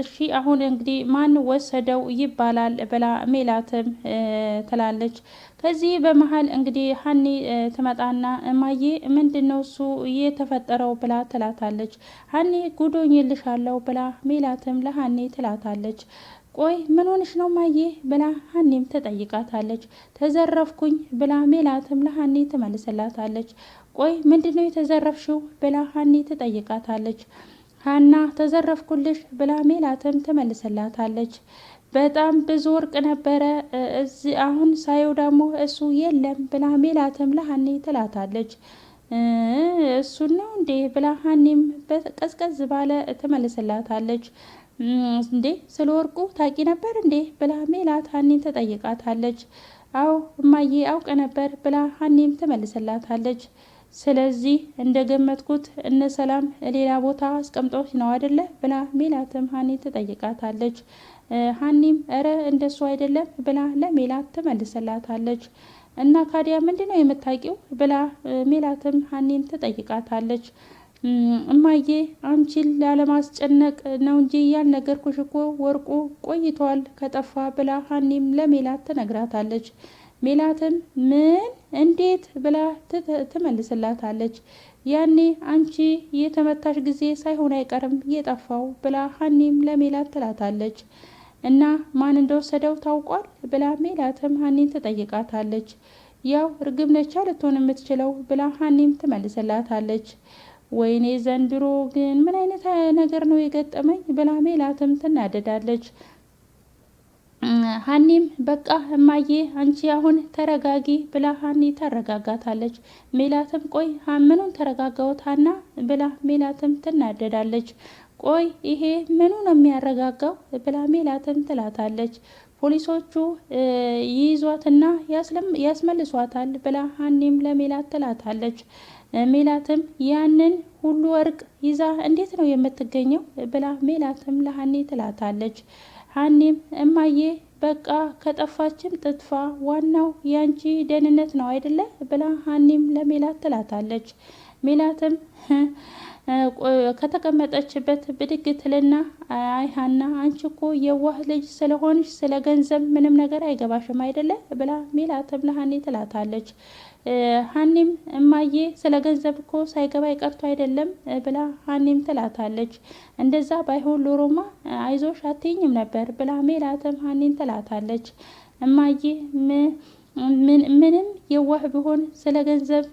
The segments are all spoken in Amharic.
እሺ አሁን እንግዲህ ማን ወሰደው ይባላል ብላ ሜላትም ትላለች። ከዚህ በመሀል እንግዲህ ሀኒ ትመጣና እማዬ ምንድነው እሱ የተፈጠረው ብላ ትላታለች። ሀኒ ጉዶኝልሻለሁ ብላ ሜላትም ለሀኒ ትላታለች። ቆይ ምን ሆንሽ ነው ማዬ ብላ ሀኒም ትጠይቃታለች። ተዘረፍኩኝ ብላ ሜላትም ለሀኒ ትመልስላታለች። ቆይ ምንድነው የተዘረፍሽው ብላ ሀኒ ትጠይቃታለች። ሀና ተዘረፍኩልሽ ብላ ሜላትም ትመልስላታለች። በጣም ብዙ ወርቅ ነበረ እዚህ አሁን ሳየው ደግሞ እሱ የለም ብላ ሜላትም ለሀኒ ትላታለች። እሱን ነው እንዴ ብላ ሀኒም ቀዝቀዝ ባለ ትመልስላታለች። እንዴ ስለ ወርቁ ታቂ ነበር እንዴ ብላ ሜላት ሀኒን ትጠይቃታለች። አዎ እማዬ አውቅ ነበር ብላ ሀኒም ትመልስላታለች። ስለዚህ እንደገመትኩት እነ ሰላም ሌላ ቦታ አስቀምጦች ነው አይደለ ብላ ሜላትም ሀኒ ትጠይቃታለች። ሀኒም እረ እንደሱ አይደለም ብላ ለሜላት ትመልስላታለች። እና ካዲያ ምንድነው የምታውቂው ብላ ሜላትም ሀኒን ትጠይቃታለች። እማዬ አንቺን ላለማስጨነቅ ነው እንጂ ያልነገርኩሽ እኮ ወርቁ ቆይቷል ከጠፋ ብላ ሀኒም ለሜላት ትነግራታለች። ሜላትም ምን እንዴት ብላ ትመልስላታለች። ያኔ አንቺ የተመታሽ ጊዜ ሳይሆን አይቀርም የጠፋው ብላ ሀኒም ለሜላት ትላታለች። እና ማን እንደወሰደው ታውቋል ብላ ሜላትም ሀኒን ትጠይቃታለች። ያው እርግብ ነቻ ልትሆን የምትችለው ብላ ሀኒም ትመልስላታለች። ወይኔ ዘንድሮ ግን ምን አይነት ነገር ነው የገጠመኝ ብላ ሜላትም ትናደዳለች። ሀኒም በቃ እማዬ አንቺ አሁን ተረጋጊ ብላ ሀኒ ታረጋጋታለች። ሜላትም ቆይ ምኑን ተረጋጋሁት ሀና ብላ ሜላትም ትናደዳለች። ቆይ ይሄ ምኑ ነው የሚያረጋጋው ብላ ሜላትም ትላታለች። ፖሊሶቹ ይይዟትና ያስመልሷታል ብላ ሀኒም ለሜላት ትላታለች። ሜላትም ያንን ሁሉ ወርቅ ይዛ እንዴት ነው የምትገኘው ብላ ሜላትም ለሀኒ ትላታለች። ሀኒም እማዬ በቃ ከጠፋችም ጥጥፋ ዋናው ያንቺ ደህንነት ነው አይደለ ብላ ሀኒም ለሜላት ትላታለች። ሜላትም ከተቀመጠችበት ብድግ ትልና አይ ሀና አንቺ እኮ የዋህ ልጅ ስለሆንሽ ስለ ገንዘብ ምንም ነገር አይገባሽም አይደለ ብላ ሜላትም ለሀኒ ትላታለች። ሀኒም እማዬ ስለ ገንዘብ እኮ ሳይገባኝ ቀርቶ አይደለም ብላ ሀኒም ትላታለች። እንደዛ ባይሆን ሎሮማ አይዞሽ አትይኝም ነበር ብላ ሜላትም ሀኒን ትላታለች። እማዬ ምንም የዋህ ቢሆን ስለ ገንዘብ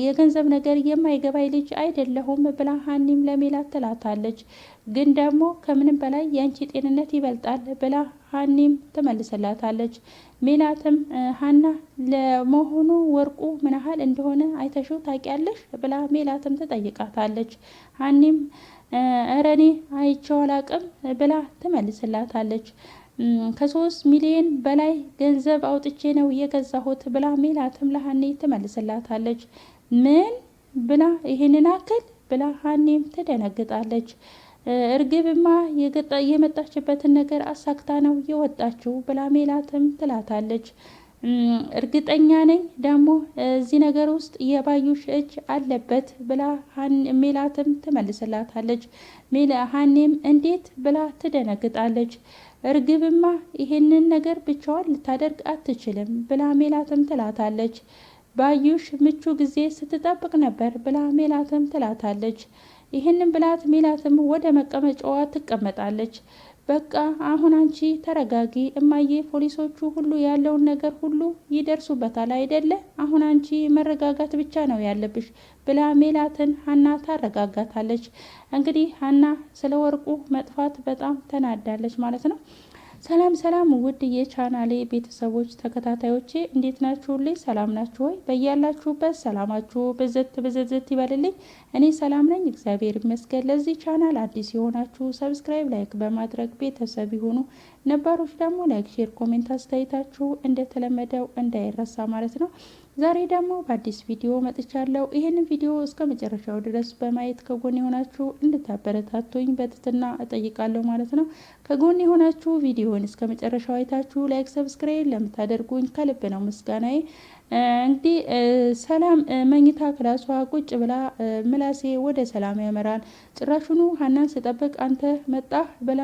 የገንዘብ ነገር የማይገባኝ ልጅ አይደለሁም ብላ ሀኒም ለሜላት ትላታለች። ግን ደግሞ ከምንም በላይ የአንቺ ጤንነት ይበልጣል ብላ ሀኒም ትመልስላታለች። ሜላትም ሀና ለመሆኑ ወርቁ ምን ያህል እንደሆነ አይተሽው ታውቂያለሽ ብላ ሜላትም ትጠይቃታለች። ሀኒም እረ እኔ አይቼው አላቅም ብላ ትመልስላታለች። ከ3 ሚሊዮን በላይ ገንዘብ አውጥቼ ነው የገዛሁት ብላ ሜላትም ለሀኒ ትመልስላታለች። ምን ብላ ይሄንን አክል ብላ ሀኒም ትደነግጣለች። እርግብማ የመጣችበትን ነገር አሳክታ ነው የወጣችው ብላ ሜላትም ትላታለች። እርግጠኛ ነኝ ደግሞ እዚህ ነገር ውስጥ የባዩሽ እጅ አለበት ብላ ሜላትም ትመልስላታለች። ሀኒም እንዴት ብላ ትደነግጣለች። እርግብማ ይሄንን ነገር ብቻዋን ልታደርግ አትችልም ብላ ሜላትም ትላታለች። ባዩሽ ምቹ ጊዜ ስትጠብቅ ነበር ብላ ሜላትም ትላታለች። ይህንን ብላት ሜላትም ወደ መቀመጫዋ ትቀመጣለች። በቃ አሁን አንቺ ተረጋጊ እማዬ፣ ፖሊሶቹ ሁሉ ያለውን ነገር ሁሉ ይደርሱበታል አይደለ? አሁን አንቺ መረጋጋት ብቻ ነው ያለብሽ ብላ ሜላትን ሀና ታረጋጋታለች። እንግዲህ ሀና ስለ ወርቁ መጥፋት በጣም ተናዳለች ማለት ነው። ሰላም ሰላም ውድ የቻናሌ ቤተሰቦች ተከታታዮቼ እንዴት ናችሁልኝ? ሰላም ናችሁ ወይ? በያላችሁበት ሰላማችሁ ብዝት ይበልልኝ። እኔ ሰላም ነኝ፣ እግዚአብሔር ይመስገን። ለዚህ ቻናል አዲስ የሆናችሁ ሰብስክራይብ፣ ላይክ በማድረግ ቤተሰብ ይሁኑ። ነባሮች ደግሞ ላይክ፣ ሼር፣ ኮሜንት አስተያየታችሁ እንደተለመደው እንዳይረሳ ማለት ነው። ዛሬ ደግሞ በአዲስ ቪዲዮ መጥቻለሁ። ይህንን ቪዲዮ እስከ መጨረሻው ድረስ በማየት ከጎን የሆናችሁ እንድታበረታቱኝ በትህትና እጠይቃለሁ ማለት ነው። ከጎን የሆናችሁ ቪዲዮን እስከ መጨረሻው አይታችሁ ላይክ፣ ሰብስክራይብ ለምታደርጉኝ ከልብ ነው ምስጋናዬ። እንግዲህ ሰላም መኝታ ክላሷ ቁጭ ብላ ምላሴ ወደ ሰላም ያመራል። ጭራሹኑ ሀናን ስጠብቅ አንተ መጣህ ብላ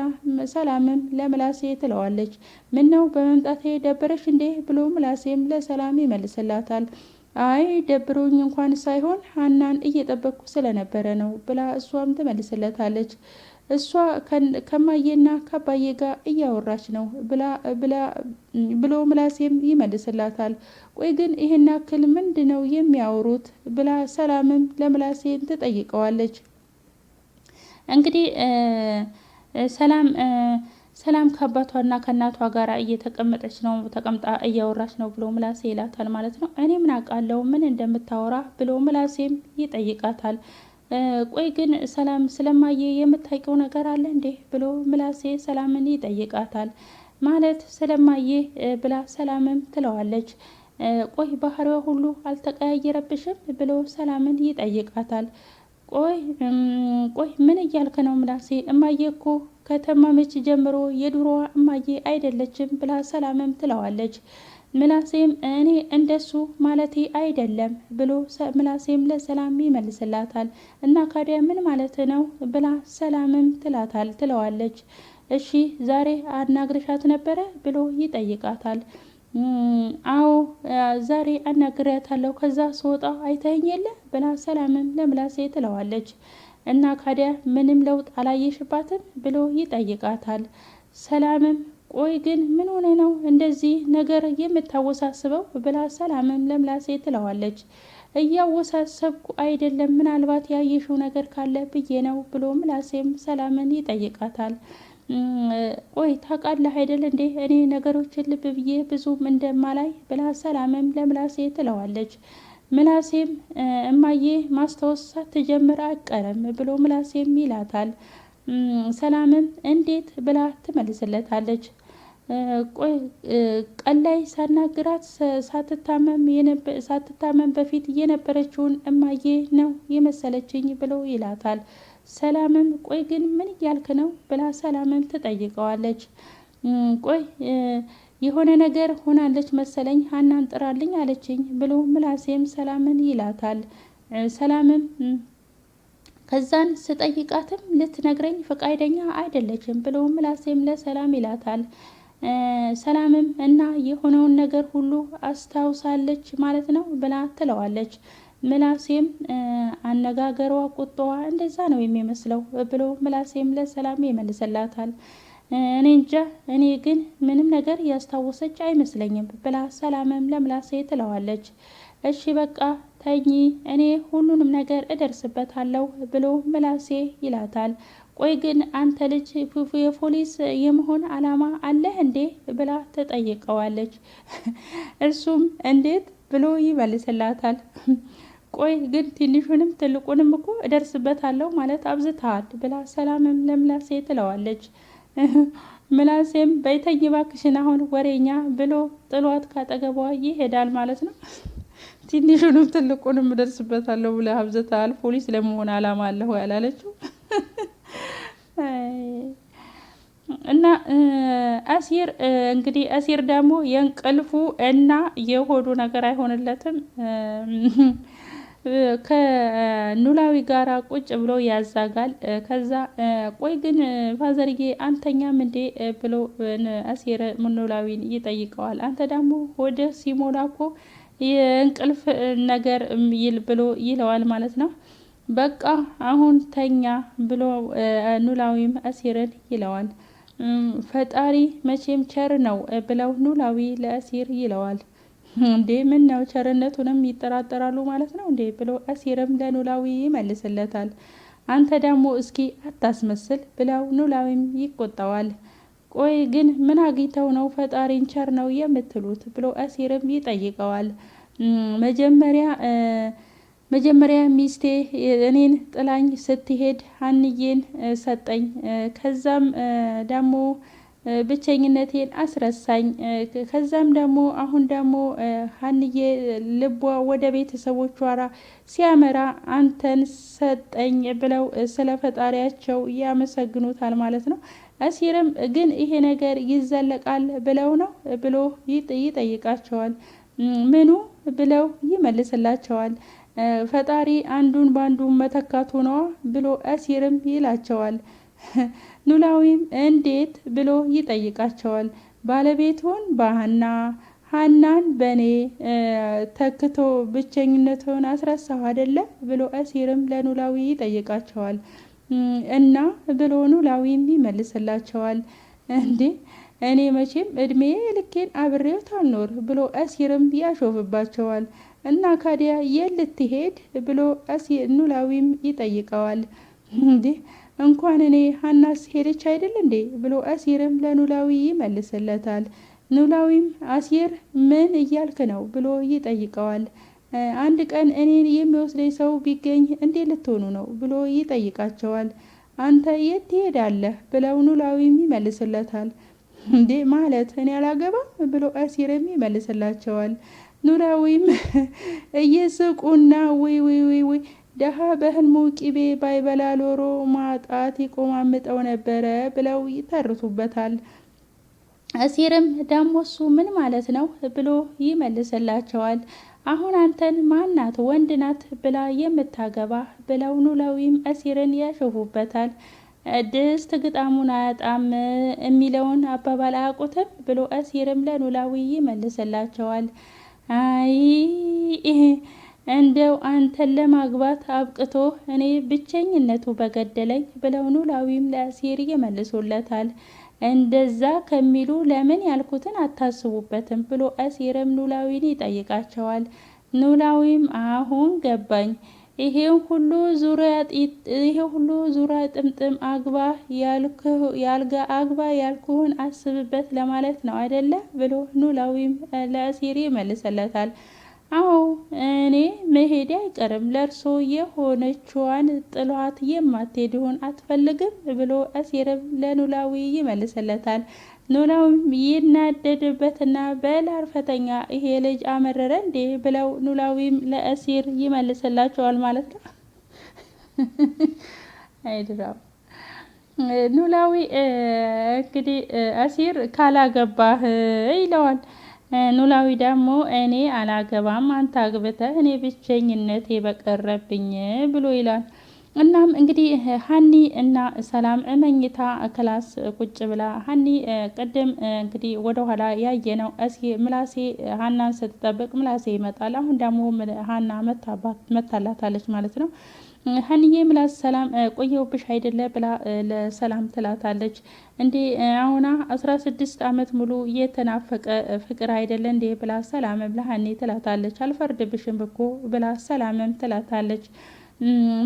ሰላምም ለምላሴ ትለዋለች። ምን ነው በመምጣቴ ደበረሽ እንዴ ብሎ ምላሴም ለሰላም ይመልስላታል። አይ ደብሮኝ እንኳን ሳይሆን ሀናን እየጠበቅኩ ስለነበረ ነው ብላ እሷም ትመልስለታለች። እሷ ከማየና ከአባዬ ጋር እያወራች ነው ብሎ ምላሴም ይመልስላታል። ቆይ ግን ይሄን ያክል ምንድን ነው የሚያወሩት ብላ ሰላምም ለምላሴም ትጠይቀዋለች። እንግዲህ ሰላም ከአባቷና ከእናቷ ጋር እየተቀመጠች ነው ተቀምጣ እያወራች ነው ብሎ ምላሴ ይላታል ማለት ነው። እኔ ምን አውቃለሁ ምን እንደምታወራ ብሎ ምላሴም ይጠይቃታል። ቆይ ግን ሰላም ስለማየ የምታውቂው ነገር አለ እንዴ ብሎ ምላሴ ሰላምን ይጠይቃታል። ማለት ስለማየ ብላ ሰላምም ትለዋለች። ቆይ ባህሪዋ ሁሉ አልተቀያየረብሽም ብሎ ሰላምን ይጠይቃታል። ቆይ ምን እያልክ ነው ምላሴ? እማዬ እኮ ከተማመች ጀምሮ የድሮዋ እማዬ አይደለችም ብላ ሰላምም ትለዋለች። ምላሴም እኔ እንደሱ ማለቴ አይደለም ብሎ ምላሴም ለሰላም ይመልስላታል። እና ካዲያ ምን ማለት ነው ብላ ሰላምም ትለዋለች። እሺ ዛሬ አናግረሻት ነበረ ብሎ ይጠይቃታል። አዎ ዛሬ አናግሬያታለሁ ከዛ ስወጣ አይተኸኝ የለ ብላ ሰላምም ለምላሴ ትለዋለች። እና ካዲያ ምንም ለውጥ አላየሽባትም ብሎ ይጠይቃታል። ሰላምም ቆይ ግን ምን ሆነ ነው እንደዚህ ነገር የምታወሳስበው ብላ ሰላምም ለምላሴ ትለዋለች። እያወሳሰብኩ አይደለም ምናልባት ያየሽው ነገር ካለ ብዬ ነው ብሎ ምላሴም ሰላምን ይጠይቃታል። ቆይ ታውቃለህ አይደል እንዴ እኔ ነገሮችን ልብ ብዬ ብዙም እንደማላይ ብላ ሰላምም ለምላሴ ትለዋለች። ምላሴም እማዬ ማስታወስ ሳትጀምር አይቀርም ብሎ ምላሴም ይላታል። ሰላምም እንዴት ብላ ትመልስለታለች። ቆይ ቀን ላይ ሳናግራት ሳትታመም በፊት የነበረችውን እማዬ ነው የመሰለችኝ ብሎ ይላታል። ሰላምም ቆይ ግን ምን እያልክ ነው ብላ ሰላምም ትጠይቀዋለች። ቆይ የሆነ ነገር ሆናለች መሰለኝ ሀናን ጥራልኝ አለችኝ ብሎ ምላሴም ሰላምን ይላታል። ሰላምም ከዛን ስጠይቃትም ልትነግረኝ ፈቃደኛ አይደለችም ብሎ ምላሴም ለሰላም ይላታል። ሰላምም እና የሆነውን ነገር ሁሉ አስታውሳለች ማለት ነው ብላ ትለዋለች። ምላሴም አነጋገሯ ቁጣዋ እንደዛ ነው የሚመስለው ብሎ ምላሴም ለሰላም ይመልስላታል። እኔ እንጃ እኔ ግን ምንም ነገር ያስታወሰች አይመስለኝም ብላ ሰላምም ለምላሴ ትለዋለች። እሺ በቃ ተኚ እኔ ሁሉንም ነገር እደርስበታለሁ ብሎ ምላሴ ይላታል። ቆይ ግን አንተ ልጅ የፖሊስ የመሆን አላማ አለህ እንዴ ብላ ትጠይቀዋለች። እሱም እንዴት ብሎ ይመልስላታል። ቆይ ግን ትንሹንም ትልቁንም እኮ እደርስበታለሁ ማለት አብዝተሃል ብላ ሰላምም ለምላሴ ትለዋለች። ምላሴም በይተኝ እባክሽን አሁን ወሬኛ ብሎ ጥሏት ካጠገቧ ይሄዳል ማለት ነው። ትንሹንም ትልቁንም እደርስበታለሁ ብለህ አብዝተሃል ፖሊስ ለመሆን አላማ አለሁ ያላለችው እና አሲር እንግዲህ አሲር ደግሞ የእንቅልፉ እና የሆዱ ነገር አይሆንለትም። ከኑላዊ ጋራ ቁጭ ብሎ ያዛጋል። ከዛ ቆይ ግን ፋዘርዬ አንተኛም እንዴ ብሎ አሲር ኑላዊን ይጠይቀዋል። አንተ ደግሞ ወደ ሲሞላ እኮ የእንቅልፍ ነገር ብሎ ይለዋል ማለት ነው። በቃ አሁን ተኛ ብሎ ኑላዊም አሲርን ይለዋል። ፈጣሪ መቼም ቸር ነው ብለው ኑላዊ ለአሲር ይለዋል። እንዴ ምን ነው ቸርነቱንም ይጠራጠራሉ ማለት ነው እንዴ ብሎ አሲርም ለኑላዊ ይመልስለታል። አንተ ደግሞ እስኪ አታስመስል ብለው ኑላዊም ይቆጣዋል። ቆይ ግን ምን አግኝተው ነው ፈጣሪን ቸር ነው የምትሉት ብሎ አሲርም ይጠይቀዋል። መጀመሪያ ሚስቴ እኔን ጥላኝ ስትሄድ ሀንዬን ሰጠኝ። ከዛም ደግሞ ብቸኝነቴን አስረሳኝ። ከዛም ደግሞ አሁን ደግሞ ሀንዬ ልቧ ወደ ቤተሰቦቿ ሲያመራ አንተን ሰጠኝ ብለው ስለ ፈጣሪያቸው ያመሰግኑታል ማለት ነው። አሲርም ግን ይሄ ነገር ይዘለቃል ብለው ነው ብሎ ይጠይቃቸዋል። ምኑ ብለው ይመልስላቸዋል። ፈጣሪ አንዱን በአንዱ መተካቱ ነዋ ብሎ አሲርም ይላቸዋል። ኖላዊም እንዴት ብሎ ይጠይቃቸዋል። ባለቤቱን በሀና ሀናን በእኔ ተክቶ ብቸኝነቱን አስረሳሁ አይደለ ብሎ አሲርም ለኖላዊ ይጠይቃቸዋል። እና ብሎ ኖላዊም ይመልስላቸዋል። እንዴ እኔ መቼም እድሜ ልኬን አብሬው ታልኖር ብሎ አሲርም ያሾፍባቸዋል። እና ካዲያ የት ልትሄድ ብሎ ኖላዊም ይጠይቀዋል። እንዴ እንኳን እኔ ሀናስ ሄደች አይደል እንዴ ብሎ አሲርም ለኖላዊ ይመልስለታል። ኖላዊም አሲር ምን እያልክ ነው ብሎ ይጠይቀዋል። አንድ ቀን እኔን የሚወስደኝ ሰው ቢገኝ እንዴት ልትሆኑ ነው ብሎ ይጠይቃቸዋል። አንተ የት ትሄዳለህ ብለው ኖላዊም ይመልስለታል። እንዴ ማለት እኔ አላገባም ብሎ አሲርም ይመልስላቸዋል። ኖላዊም እየስቁና ወይ ደሃ በህልሙ ቂቤ ባይበላ ኖሮ ማጣት ይቆማምጠው ነበረ ብለው ይተርቱበታል። አሲርም ደሞ እሱ ምን ማለት ነው ብሎ ይመልስላቸዋል። አሁን አንተን ማናት ወንድ ናት ብላ የምታገባ ብለው ኖላዊም አሲርን ያሾፉበታል። ድስት ግጣሙን አያጣም የሚለውን አባባል አያውቁትም ብሎ አሲርም ለኖላዊ ይመልስላቸዋል። አይ እንደው አንተን ለማግባት አብቅቶ እኔ ብቸኝነቱ በገደለኝ ብለው ኖላዊም ለአሲር ይመልሱለታል። እንደዛ ከሚሉ ለምን ያልኩትን አታስቡበትም ብሎ አሲርም ኖላዊን ይጠይቃቸዋል። ኖላዊም አሁን ገባኝ፣ ይሄ ሁሉ ዙሪያ ጥምጥም አግባ ያልኩህን አስብበት ለማለት ነው አይደለ ብሎ ኖላዊም ለአሲር ይመልስለታል። አዎ እኔ መሄዴ አይቀርም፣ ለእርሶ የሆነችዋን ጥሏት የማትሄድ ይሆን አትፈልግም ብሎ አሲርም ለኖላዊ ይመልስለታል። ኖላዊም ይናደድበትና በላርፈተኛ ይሄ ልጅ አመረረ እንዴ ብለው ኖላዊም ለአሲር ይመልስላቸዋል ማለት ነው። አይድራም ኖላዊ እንግዲህ አሲር ካላገባህ ይለዋል። ኖላዊ ደግሞ እኔ አላገባም አንተ አግብተህ እኔ ብቸኝነቴ በቀረብኝ ብሎ ይላል። እናም እንግዲህ ሀኒ እና ሰላም መኝታ ክላስ ቁጭ ብላ ሀኒ ቅድም እንግዲህ ወደኋላ ያየነው ምላሴ ሀናን ስትጠብቅ ምላሴ ይመጣል። አሁን ደግሞ ሀና መታላታለች ማለት ነው። ሀኒዬ ምላስ ሰላም ቆየውብሽ አይደለ ብላ ለሰላም ትላታለች። እንዴ አሁና 16 ዓመት ሙሉ የተናፈቀ ፍቅር አይደለ እንዴ ብላ ሰላምም ለሀኒ ትላታለች። አልፈርድብሽም እኮ ብላ ሰላምም ትላታለች።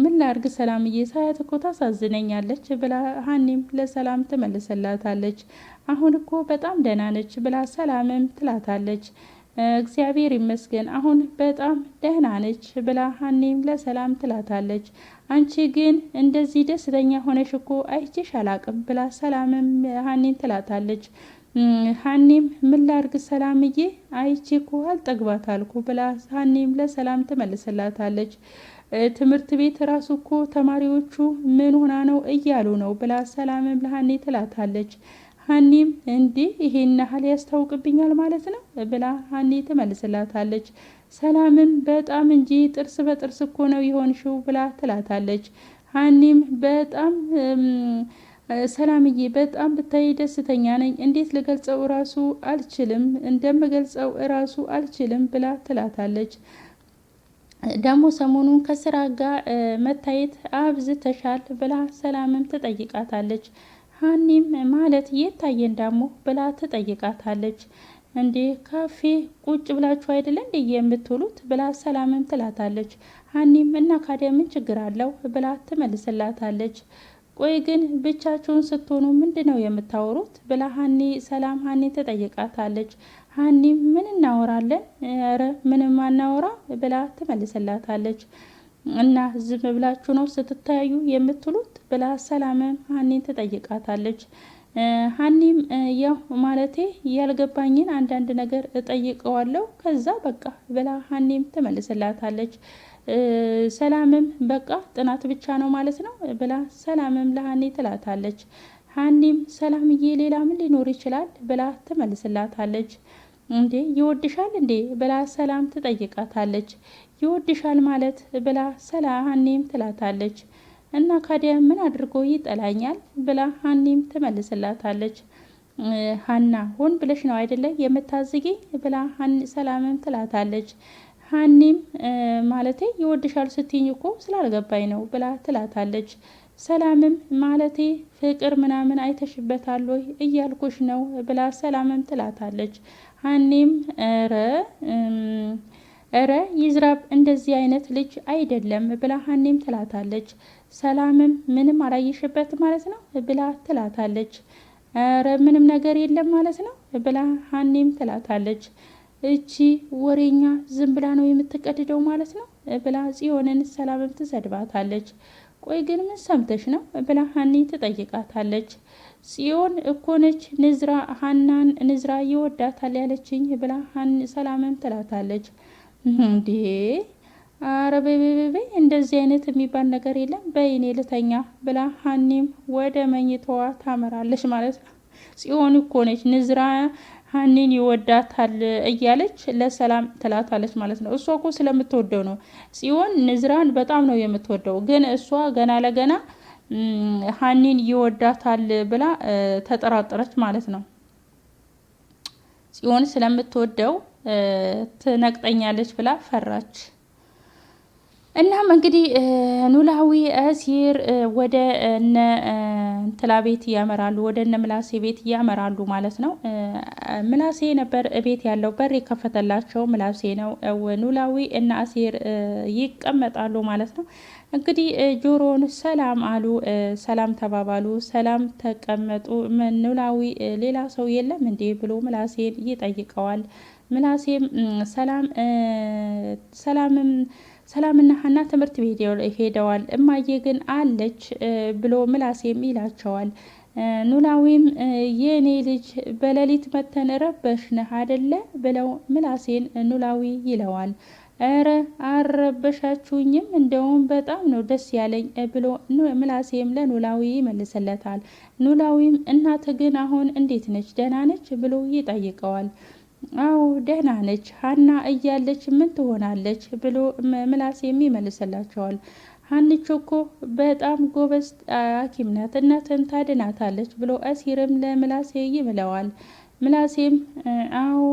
ምን ላርግ ሰላምዬ ሳያት እኮ ታሳዝነኛለች ብላ ሀኒም ለሰላም ትመልስላታለች። አሁን እኮ በጣም ደህና ነች ብላ ሰላምም ትላታለች። እግዚአብሔር ይመስገን አሁን በጣም ደህና ነች ብላ ሀኒም ለሰላም ትላታለች። አንቺ ግን እንደዚህ ደስተኛ ሆነሽ እኮ አይቼሽ አላቅም ብላ ሰላምም ሀኒን ትላታለች። ሀኒም ምን ላርግ ሰላምዬ አይቼ እኮ አልጠግባት አልኩ ብላ ሀኒም ለሰላም ትመልስላታለች። ትምህርት ቤት ራሱ እኮ ተማሪዎቹ ምን ሆና ነው እያሉ ነው ብላ ሰላምም ለሀኒ ትላታለች። ሀኒም እንዲህ ይሄን ያህል ያስታውቅብኛል ማለት ነው ብላ ሀኒ ትመልስላታለች። ሰላምም በጣም እንጂ ጥርስ በጥርስ እኮ ነው የሆንሽው ብላ ትላታለች። ሀኒም በጣም ሰላምዬ በጣም ብታይ ደስተኛ ነኝ፣ እንዴት ልገልጸው እራሱ አልችልም፣ እንደምገልጸው እራሱ አልችልም ብላ ትላታለች። ደግሞ ሰሞኑን ከስራ ጋር መታየት አብዝተሻል ብላ ሰላምም ትጠይቃታለች። ሀኒም ማለት የታየን ደግሞ ብላ ትጠይቃታለች። እንዴ ካፌ ቁጭ ብላችሁ አይደለ እንዴ የምትውሉት ብላ ሰላምም ትላታለች። ሀኒም እና ካዲያ ምን ችግር አለው ብላ ትመልስላታለች። ቆይ ግን ብቻችሁን ስትሆኑ ምንድነው የምታወሩት ብላ ሰላም ሀኒ ትጠይቃታለች። ሀኒም ምን እናወራለን? ኧረ ምንም አናወራ ብላ ትመልስላታለች። እና ዝም ብላችሁ ነው ስትታዩ የምትሉት ብላ ሰላምም ሀኒን ትጠይቃታለች። ሀኒም ያው ማለቴ ያልገባኝን አንዳንድ ነገር እጠይቀዋለሁ ከዛ በቃ ብላ ሀኒም ትመልስላታለች። ሰላምም በቃ ጥናት ብቻ ነው ማለት ነው ብላ ሰላምም ለሀኒ ትላታለች። ሀኒም ሰላምዬ ሌላ ምን ሊኖር ይችላል ብላ ትመልስላታለች። እንዴ ይወድሻል እንዴ ብላ ሰላም ትጠይቃታለች። ይወድሻል ማለት ብላ ሀኒም ትላታለች። እና ካዲያ ምን አድርጎ ይጠላኛል ብላ ሀኒም ትመልስላታለች። ሀና ሆን ብለሽ ነው አይደለ የምታዝጊኝ ብላ ሰላምም ትላታለች። ሀኒም ማለቴ ይወድሻል ስትኝ እኮ ስላልገባኝ ነው ብላ ትላታለች። ሰላምም ማለቴ ፍቅር ምናምን አይተሽበታል ወይ እያልኩሽ ነው ብላ ሰላምም ትላታለች። ሀኒም እረ ይዝራብ እንደዚህ አይነት ልጅ አይደለም ብላ ሀኒም ትላታለች። ሰላምም ምንም አላየሽበት ማለት ነው ብላ ትላታለች። እረ ምንም ነገር የለም ማለት ነው ብላ ሀኒም ትላታለች። እቺ ወሬኛ ዝም ብላ ነው የምትቀድደው ማለት ነው ብላ ጽዮንን ሰላምም ትሰድባታለች። ቆይ ግን ምን ሰምተሽ ነው ብላ ሀኒ ትጠይቃታለች። ጽዮን እኮ ነች ሀናን ንዝራ ይወዳታል ያለችኝ ብላ ሰላምም ትላታለች። እንዴ አረ በይ እንደዚህ አይነት የሚባል ነገር የለም በይኔ ልተኛ ብላ ሀኒም ወደ መኝታዋ ታመራለች ማለት ነው። ጽዮን እኮ ነች ንዝራ ሀኒን ይወዳታል እያለች ለሰላም ትላታለች ማለት ነው። እሷ እኮ ስለምትወደው ነው። ጽዮን ንዝራን በጣም ነው የምትወደው፣ ግን እሷ ገና ለገና ሀኒን ይወዳታል ብላ ተጠራጠረች ማለት ነው። ጽዮን ስለምትወደው ትነቅጠኛለች ብላ ፈራች። እናም እንግዲህ ኖላዊ አሲር ወደ እነ እንትላ ቤት ያመራሉ፣ ወደ እነ ምላሴ ቤት ያመራሉ ማለት ነው። ምላሴ ነበር ቤት ያለው፣ በር የከፈተላቸው ምላሴ ነው። ኖላዊ እና አሲር ይቀመጣሉ ማለት ነው። እንግዲህ ጆሮን ሰላም አሉ፣ ሰላም ተባባሉ፣ ሰላም ተቀመጡ። ኖላዊ ሌላ ሰው የለም እንዴ ብሎ ምላሴን ይጠይቀዋል። ምላሴም ሰላምና ሀና ትምህርት ቤት ሄደዋል፣ እማዬ ግን አለች ብሎ ምላሴም ይላቸዋል። ኖላዊም የኔ ልጅ በሌሊት መተን ረበሽነህ አደለ ብለው ምላሴን ኖላዊ ይለዋል። እረ አረበሻችሁኝም፣ እንደውም በጣም ነው ደስ ያለኝ ብሎ ምላሴም ለኖላዊ ይመልስለታል። ኖላዊም እናት ግን አሁን እንዴት ነች ደህና ነች ብሎ ይጠይቀዋል። አዎ ደህና ነች፣ ሀና እያለች ምን ትሆናለች ብሎ ምላሴም ይመልስላቸዋል። ሀንቾ እኮ በጣም ጎበዝ ሐኪም ናት፣ እናትን ታድናታለች ብሎ አሲርም ለምላሴ ይምለዋል። ምላሴም አዎ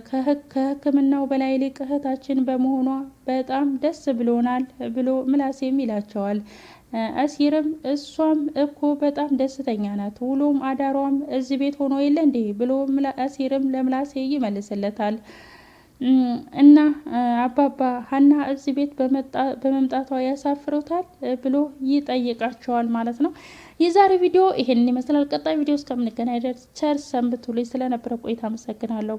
ከሕክምናው በላይ ሊቅ እህታችን በመሆኗ በጣም ደስ ብሎናል ብሎ ምላሴም ይላቸዋል። አሲርም እሷም እኮ በጣም ደስተኛ ናት፣ ውሎም አዳሯም እዚህ ቤት ሆኖ የለ እንዴ ብሎ አሲርም ለምላሴ ይመልስለታል። እና አባባ ሀና እዚህ ቤት በመምጣቷ ያሳፍሩታል ብሎ ይጠይቃቸዋል ማለት ነው። የዛሬ ቪዲዮ ይሄንን ይመስላል። ቀጣይ ቪዲዮ እስከምንገናኝ ድረስ ቸር ሰንብቱልኝ። ስለነበረ ቆይታ አመሰግናለሁ።